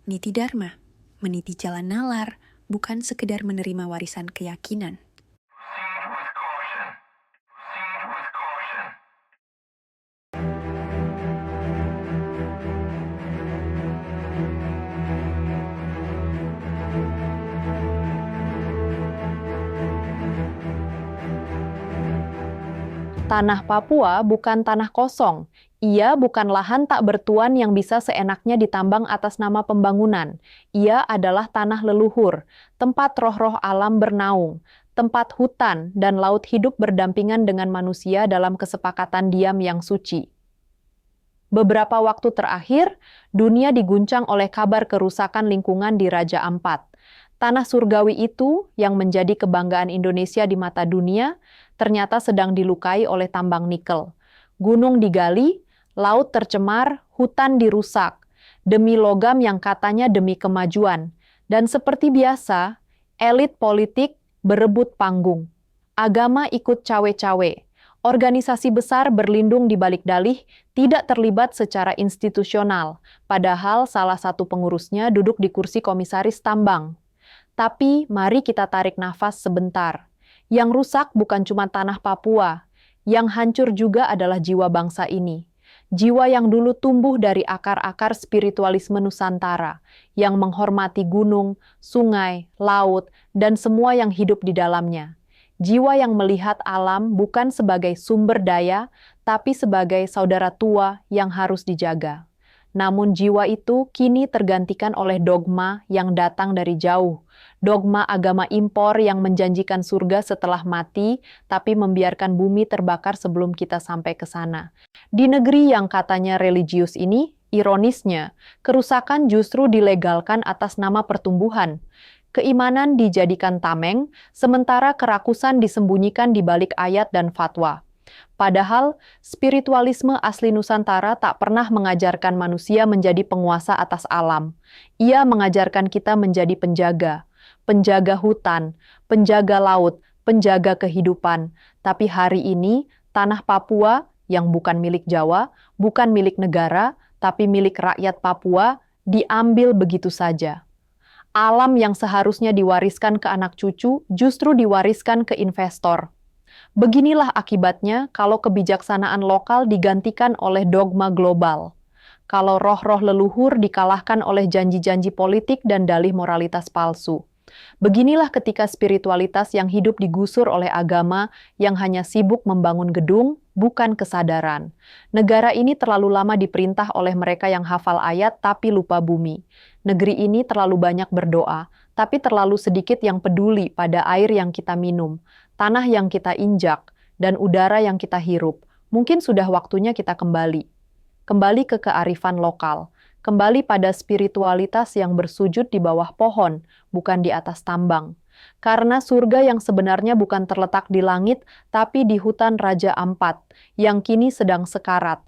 Niti Dharma, meniti jalan nalar, bukan sekedar menerima warisan keyakinan. Tanah Papua bukan tanah kosong. Ia bukan lahan tak bertuan yang bisa seenaknya ditambang atas nama pembangunan. Ia adalah tanah leluhur, tempat roh-roh alam bernaung, tempat hutan dan laut hidup berdampingan dengan manusia dalam kesepakatan diam yang suci. Beberapa waktu terakhir, dunia diguncang oleh kabar kerusakan lingkungan di Raja Ampat. Tanah surgawi itu, yang menjadi kebanggaan Indonesia di mata dunia, ternyata sedang dilukai oleh tambang nikel. Gunung digali, laut tercemar, hutan dirusak, demi logam yang katanya demi kemajuan. Dan seperti biasa, elit politik berebut panggung. Agama ikut cawe-cawe. Organisasi besar berlindung di balik dalih tidak terlibat secara institusional, padahal salah satu pengurusnya duduk di kursi komisaris tambang. Tapi mari kita tarik nafas sebentar. Yang rusak bukan cuma tanah Papua, yang hancur juga adalah jiwa bangsa ini. Jiwa yang dulu tumbuh dari akar-akar spiritualisme Nusantara, yang menghormati gunung, sungai, laut, dan semua yang hidup di dalamnya. Jiwa yang melihat alam bukan sebagai sumber daya, tapi sebagai saudara tua yang harus dijaga. Namun jiwa itu kini tergantikan oleh dogma yang datang dari jauh. Dogma agama impor yang menjanjikan surga setelah mati, tapi membiarkan bumi terbakar sebelum kita sampai ke sana. Di negeri yang katanya religius ini, ironisnya, kerusakan justru dilegalkan atas nama pertumbuhan. Keimanan dijadikan tameng, sementara kerakusan disembunyikan di balik ayat dan fatwa. Padahal, spiritualisme asli Nusantara tak pernah mengajarkan manusia menjadi penguasa atas alam. Ia mengajarkan kita menjadi penjaga, penjaga hutan, penjaga laut, penjaga kehidupan. Tapi hari ini, tanah Papua yang bukan milik Jawa, bukan milik negara, tapi milik rakyat Papua, diambil begitu saja. Alam yang seharusnya diwariskan ke anak cucu justru diwariskan ke investor. Beginilah akibatnya kalau kebijaksanaan lokal digantikan oleh dogma global. Kalau roh-roh leluhur dikalahkan oleh janji-janji politik dan dalih moralitas palsu. Beginilah ketika spiritualitas yang hidup digusur oleh agama yang hanya sibuk membangun gedung, bukan kesadaran. Negara ini terlalu lama diperintah oleh mereka yang hafal ayat tapi lupa bumi. Negeri ini terlalu banyak berdoa, tapi terlalu sedikit yang peduli pada air yang kita minum, tanah yang kita injak, dan udara yang kita hirup. Mungkin sudah waktunya kita kembali. Kembali ke kearifan lokal. Kembali pada spiritualitas yang bersujud di bawah pohon, bukan di atas tambang. Karena surga yang sebenarnya bukan terletak di langit, tapi di hutan Raja Ampat, yang kini sedang sekarat.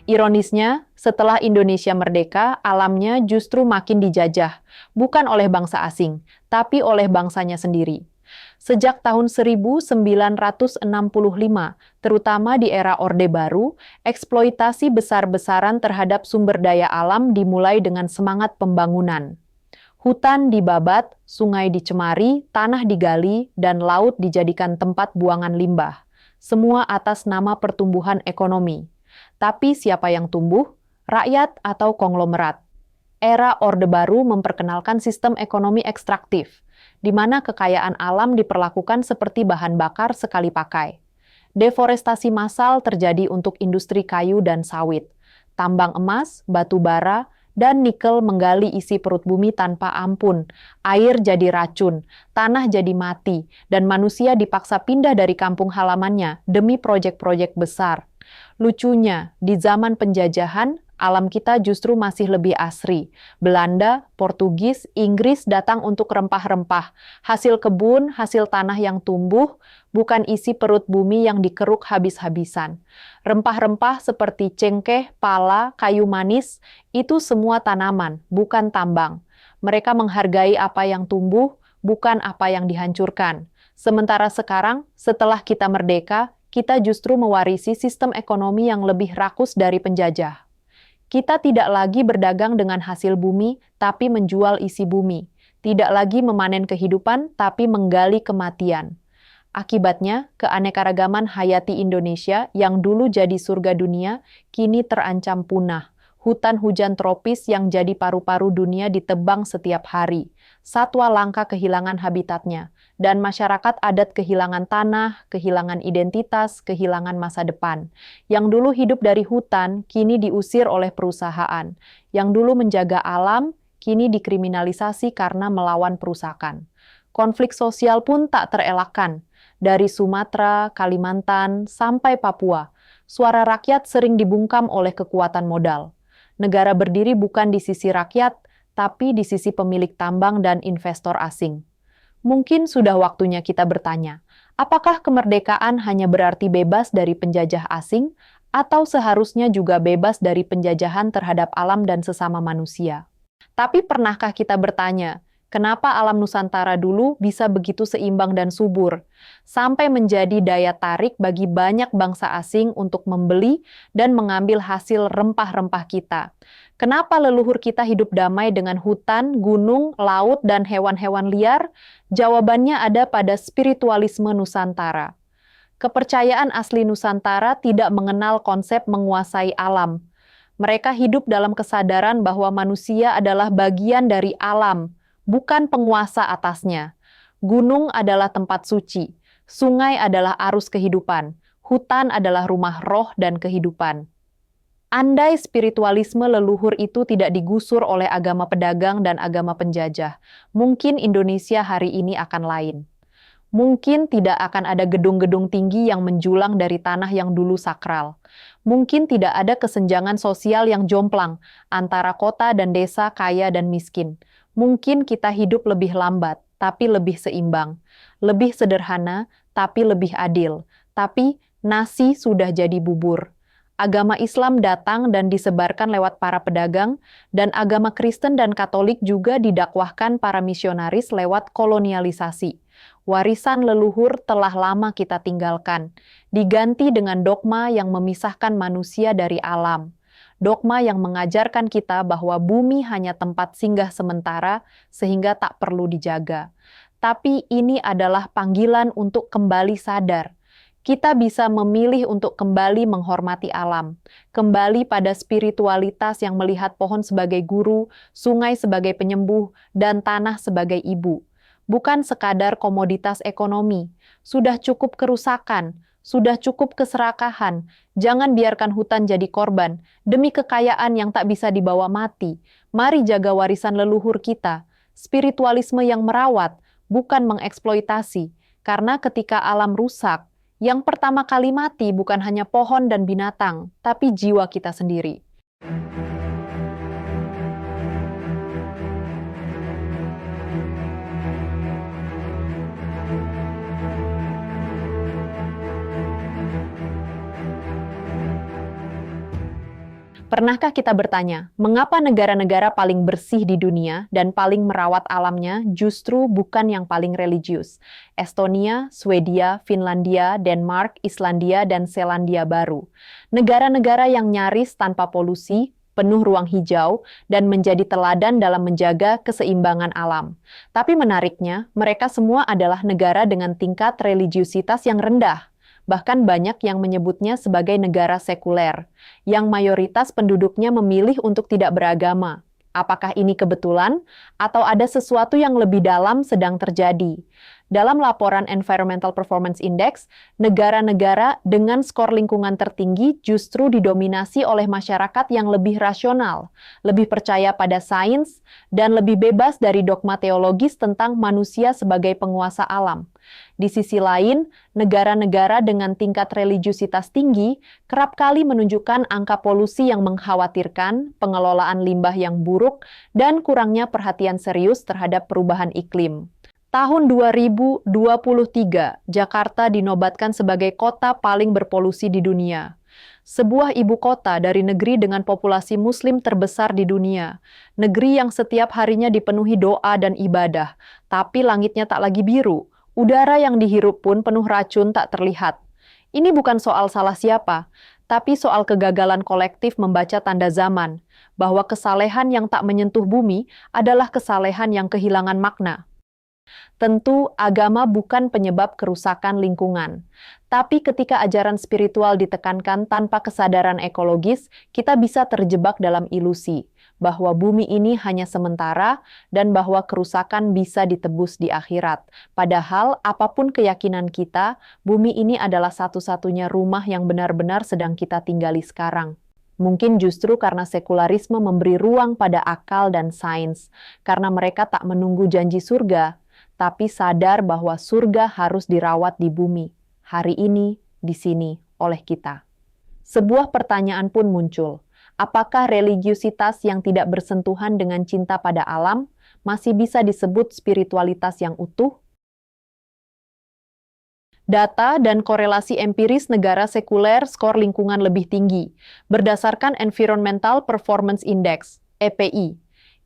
Ironisnya, setelah Indonesia merdeka, alamnya justru makin dijajah, bukan oleh bangsa asing, tapi oleh bangsanya sendiri. Sejak tahun 1965, terutama di era Orde Baru, eksploitasi besar-besaran terhadap sumber daya alam dimulai dengan semangat pembangunan. Hutan dibabat, sungai dicemari, tanah digali, dan laut dijadikan tempat buangan limbah. Semua atas nama pertumbuhan ekonomi. Tapi siapa yang tumbuh? Rakyat atau konglomerat? Era Orde Baru memperkenalkan sistem ekonomi ekstraktif, di mana kekayaan alam diperlakukan seperti bahan bakar sekali pakai. Deforestasi massal terjadi untuk industri kayu dan sawit. Tambang emas, batu bara, dan nikel menggali isi perut bumi tanpa ampun. Air jadi racun, tanah jadi mati, dan manusia dipaksa pindah dari kampung halamannya demi proyek-proyek besar. Lucunya, di zaman penjajahan, alam kita justru masih lebih asri. Belanda, Portugis, Inggris datang untuk rempah-rempah. Hasil kebun, hasil tanah yang tumbuh, bukan isi perut bumi yang dikeruk habis-habisan. Rempah-rempah seperti cengkeh, pala, kayu manis, itu semua tanaman, bukan tambang. Mereka menghargai apa yang tumbuh, bukan apa yang dihancurkan. Sementara sekarang, setelah kita merdeka, kita justru mewarisi sistem ekonomi yang lebih rakus dari penjajah. Kita tidak lagi berdagang dengan hasil bumi, tapi menjual isi bumi. Tidak lagi memanen kehidupan, tapi menggali kematian. Akibatnya, keanekaragaman hayati Indonesia yang dulu jadi surga dunia, kini terancam punah. Hutan hujan tropis yang jadi paru-paru dunia ditebang setiap hari. Satwa langka kehilangan habitatnya. Dan masyarakat adat kehilangan tanah, kehilangan identitas, kehilangan masa depan. Yang dulu hidup dari hutan, kini diusir oleh perusahaan. Yang dulu menjaga alam, kini dikriminalisasi karena melawan perusakan. Konflik sosial pun tak terelakkan. Dari Sumatera, Kalimantan, sampai Papua, suara rakyat sering dibungkam oleh kekuatan modal. Negara berdiri bukan di sisi rakyat, tapi di sisi pemilik tambang dan investor asing. Mungkin sudah waktunya kita bertanya, apakah kemerdekaan hanya berarti bebas dari penjajah asing, atau seharusnya juga bebas dari penjajahan terhadap alam dan sesama manusia? Tapi pernahkah kita bertanya, kenapa alam Nusantara dulu bisa begitu seimbang dan subur, sampai menjadi daya tarik bagi banyak bangsa asing untuk membeli dan mengambil hasil rempah-rempah kita? Kenapa leluhur kita hidup damai dengan hutan, gunung, laut, dan hewan-hewan liar? Jawabannya ada pada spiritualisme Nusantara. Kepercayaan asli Nusantara tidak mengenal konsep menguasai alam. Mereka hidup dalam kesadaran bahwa manusia adalah bagian dari alam, bukan penguasa atasnya. Gunung adalah tempat suci, sungai adalah arus kehidupan, hutan adalah rumah roh dan kehidupan. Andai spiritualisme leluhur itu tidak digusur oleh agama pedagang dan agama penjajah, mungkin Indonesia hari ini akan lain. Mungkin tidak akan ada gedung-gedung tinggi yang menjulang dari tanah yang dulu sakral. Mungkin tidak ada kesenjangan sosial yang jomplang antara kota dan desa, kaya dan miskin. Mungkin kita hidup lebih lambat, tapi lebih seimbang. Lebih sederhana, tapi lebih adil. Tapi nasi sudah jadi bubur. Agama Islam datang dan disebarkan lewat para pedagang, dan agama Kristen dan Katolik juga didakwahkan para misionaris lewat kolonialisasi. Warisan leluhur telah lama kita tinggalkan, diganti dengan dogma yang memisahkan manusia dari alam. Dogma yang mengajarkan kita bahwa bumi hanya tempat singgah sementara sehingga tak perlu dijaga. Tapi ini adalah panggilan untuk kembali sadar. Kita bisa memilih untuk kembali menghormati alam, kembali pada spiritualitas yang melihat pohon sebagai guru, sungai sebagai penyembuh, dan tanah sebagai ibu. Bukan sekadar komoditas ekonomi. Sudah cukup kerusakan, sudah cukup keserakahan. Jangan biarkan hutan jadi korban demi kekayaan yang tak bisa dibawa mati. Mari jaga warisan leluhur kita, spiritualisme yang merawat, bukan mengeksploitasi. Karena ketika alam rusak, yang pertama kali mati bukan hanya pohon dan binatang, tapi jiwa kita sendiri. Pernahkah kita bertanya, mengapa negara-negara paling bersih di dunia dan paling merawat alamnya justru bukan yang paling religius? Estonia, Swedia, Finlandia, Denmark, Islandia, dan Selandia Baru. Negara-negara yang nyaris tanpa polusi, penuh ruang hijau, dan menjadi teladan dalam menjaga keseimbangan alam. Tapi menariknya, mereka semua adalah negara dengan tingkat religiusitas yang rendah. Bahkan banyak yang menyebutnya sebagai negara sekuler, yang mayoritas penduduknya memilih untuk tidak beragama. Apakah ini kebetulan, atau ada sesuatu yang lebih dalam sedang terjadi? Dalam laporan Environmental Performance Index, negara-negara dengan skor lingkungan tertinggi justru didominasi oleh masyarakat yang lebih rasional, lebih percaya pada sains, dan lebih bebas dari dogma teologis tentang manusia sebagai penguasa alam. Di sisi lain, negara-negara dengan tingkat religiusitas tinggi kerap kali menunjukkan angka polusi yang mengkhawatirkan, pengelolaan limbah yang buruk, dan kurangnya perhatian serius terhadap perubahan iklim. Tahun 2023, Jakarta dinobatkan sebagai kota paling berpolusi di dunia. Sebuah ibu kota dari negeri dengan populasi Muslim terbesar di dunia, negeri yang setiap harinya dipenuhi doa dan ibadah, tapi langitnya tak lagi biru, udara yang dihirup pun penuh racun tak terlihat. Ini bukan soal salah siapa, tapi soal kegagalan kolektif membaca tanda zaman, bahwa kesalehan yang tak menyentuh bumi adalah kesalehan yang kehilangan makna. Tentu, agama bukan penyebab kerusakan lingkungan. Tapi ketika ajaran spiritual ditekankan tanpa kesadaran ekologis, kita bisa terjebak dalam ilusi bahwa bumi ini hanya sementara dan bahwa kerusakan bisa ditebus di akhirat. Padahal, apapun keyakinan kita, bumi ini adalah satu-satunya rumah yang benar-benar sedang kita tinggali sekarang. Mungkin justru karena sekularisme memberi ruang pada akal dan sains, karena mereka tak menunggu janji surga, tapi sadar bahwa surga harus dirawat di bumi, hari ini, di sini, oleh kita. Sebuah pertanyaan pun muncul, apakah religiusitas yang tidak bersentuhan dengan cinta pada alam masih bisa disebut spiritualitas yang utuh? Data dan korelasi empiris negara sekuler skor lingkungan lebih tinggi, berdasarkan Environmental Performance Index, EPI,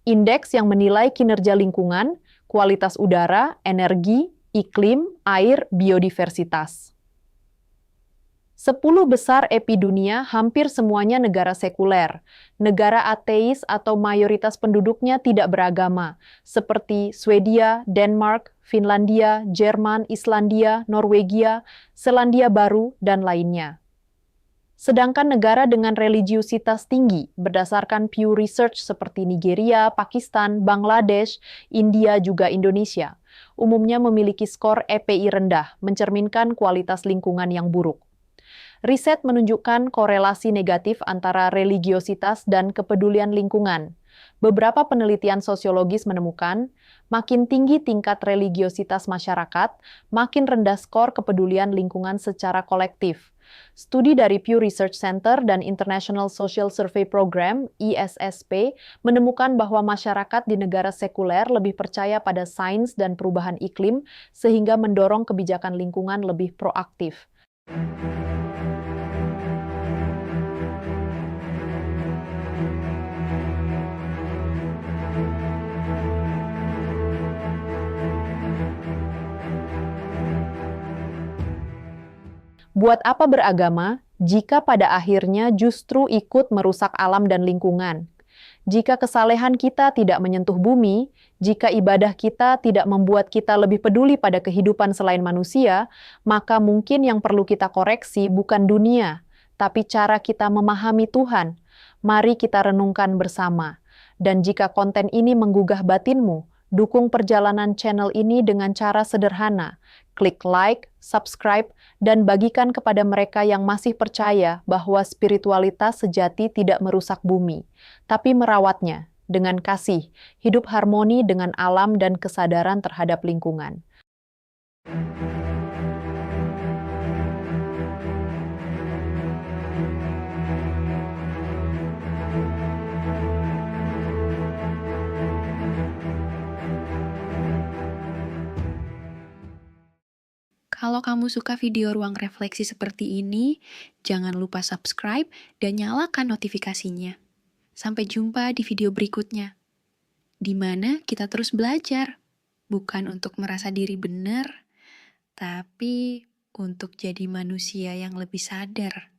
indeks yang menilai kinerja lingkungan, kualitas udara, energi, iklim, air, biodiversitas. 10 besar EPI dunia hampir semuanya negara sekuler. Negara ateis atau mayoritas penduduknya tidak beragama, seperti Swedia, Denmark, Finlandia, Jerman, Islandia, Norwegia, Selandia Baru, dan lainnya. Sedangkan negara dengan religiusitas tinggi, berdasarkan Pew Research seperti Nigeria, Pakistan, Bangladesh, India, juga Indonesia, umumnya memiliki skor EPI rendah, mencerminkan kualitas lingkungan yang buruk. Riset menunjukkan korelasi negatif antara religiositas dan kepedulian lingkungan. Beberapa penelitian sosiologis menemukan, makin tinggi tingkat religiositas masyarakat, makin rendah skor kepedulian lingkungan secara kolektif. Studi dari Pew Research Center dan International Social Survey Program, ISSP, menemukan bahwa masyarakat di negara sekuler lebih percaya pada sains dan perubahan iklim, sehingga mendorong kebijakan lingkungan lebih proaktif. Buat apa beragama jika pada akhirnya justru ikut merusak alam dan lingkungan? Jika kesalehan kita tidak menyentuh bumi, jika ibadah kita tidak membuat kita lebih peduli pada kehidupan selain manusia, maka mungkin yang perlu kita koreksi bukan dunia, tapi cara kita memahami Tuhan. Mari kita renungkan bersama. Dan jika konten ini menggugah batinmu, dukung perjalanan channel ini dengan cara sederhana. Klik like, subscribe, dan bagikan kepada mereka yang masih percaya bahwa spiritualitas sejati tidak merusak bumi, tapi merawatnya dengan kasih, hidup harmoni dengan alam dan kesadaran terhadap lingkungan. Kalau kamu suka video ruang refleksi seperti ini, jangan lupa subscribe dan nyalakan notifikasinya. Sampai jumpa di video berikutnya, di mana kita terus belajar, bukan untuk merasa diri benar, tapi untuk jadi manusia yang lebih sadar.